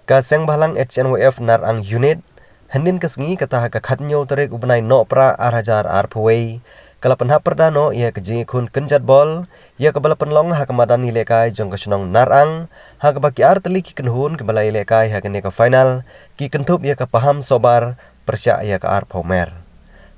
ka seng balang HNWF nar ang unit hendin kesngi kata ka khatnyo tarik ubnai no pra arhajar arpaway kala penha perdano ia kejing kun kenjat bol ia kabala penlong ha kamadan ilekai jong kasenong narang ha kabaki arteli ki kenhun kebala ilekai ha kene ka final ki kentup ia ka paham sobar persya ia ka arpomer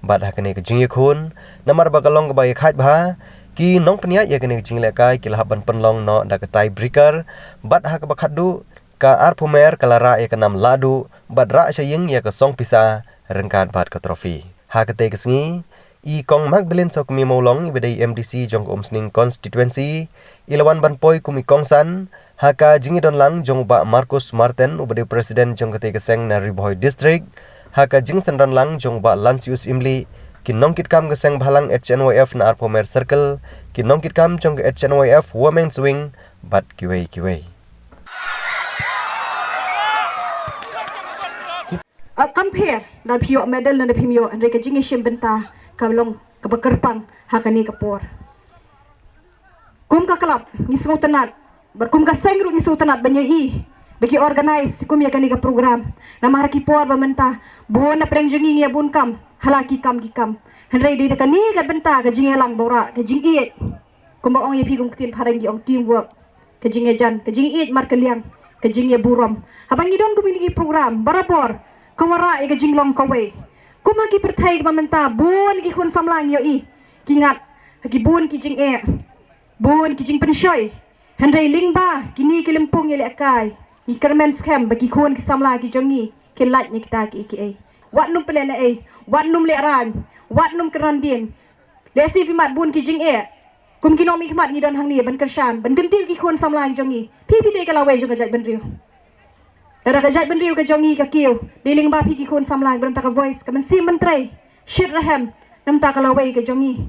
bad ha kene kejing kun namar bagalong kebai khat bha ki nong penia ia kene kejing ilekai ki lahaban penlong no da ka tie breaker bad ha ka bakhadu ka arpomer kalara ia ka nam ladu bad ra saying ia ka song pisa rengkat bad ka trofi ha kete kesngi I kong Magdalene sok mi molong ibedai MDC jong omsning constituency ilawan banpoi kumi kongsan haka jingi don lang jong ba Marcus Martin ubedai presiden jong kete keseng na Riboy district haka jing sendan lang jong ba Lancius Imli kinongkit kam keseng balang HNYF na Arpomer circle kinongkit kam jong HNYF women's wing bat kiwei compare na pio medal na pimio andre ka jingi shim benta kalong kabakerpang hakani kapor kum ka klub ngismu tenat berkum ka sengru ngismu tenat banyo I bagi organize kum ya kani ka program na maraki por bamenta buona preng jingi ya bun kam halaki kam ki kam hendrai di kani ka benta ka jingi lang bora ka jingi kum ba ong ya pi kum tin pareng ong teamwork ka jingi jan ka jingi mar kaliang ka jingi burom habangi don kum ini program barapor kawara ka jinglong kawe kumaki pertai mamenta bun ki kun samlang yo I kingat ki bun ki jing bun ki jing penshoy hendai lingba kini ki lempung yele akai I kermen scam bagi kun ki samla ki jongi ki lat ni kita ki wat num pelena wat num le ran wat num kerandin lesi fi mat bun ki jing kum ki nomi khmat ni don hang ni ban kershan ban gentil ki kun samla ki jongi pi de kala we jong ajai ban riu Dara kajat benriu ka jongi ka kiu diling ba piki kun samlang berenta ka voice ka mensim mentrai shit rahem namta ka lawai ka jongi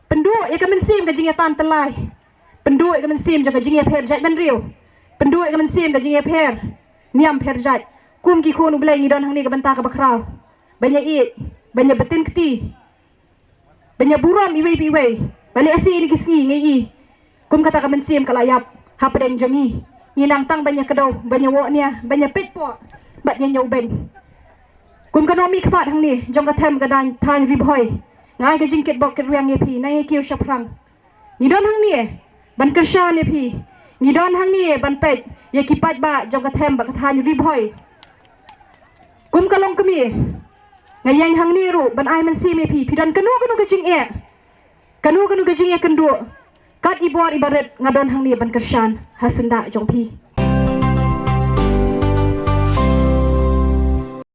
pendu ya ka mensim ka jingia tan telai pendu ya ka mensim ka jingia pher jat benriu pendu ya ka mensim ka jingia pher niam pher jat kum ki kun ublai ngidon hang ni ka benta ka bakrau banyak banyak betin keti banyak buram iwei piwei balik asi ni kisngi ngai kum kata ka mensim ka layap hapdeng jongi Nilang tang banyak kedau, banyak woknya, banyak petpo, banyak nyoben. Kum kanomi kmat hang ni, jong katem kadan tan Riboy. Ngai ka jingkit bok kerwiang ye pi, nai kiu shaprang. Ni don hang ni, ban kershan ye pi. Ni don hang ni ban pet, ye kipat ba jong katem ba katan Riboy. Kum kalong kami. Ngayang hang ni ru ban ai man sim ye pi, pidan kanu ka jing Kanu ka jing kendu. Kat ibor ibarat ngadon hang ni ban kershan hasenda jong pi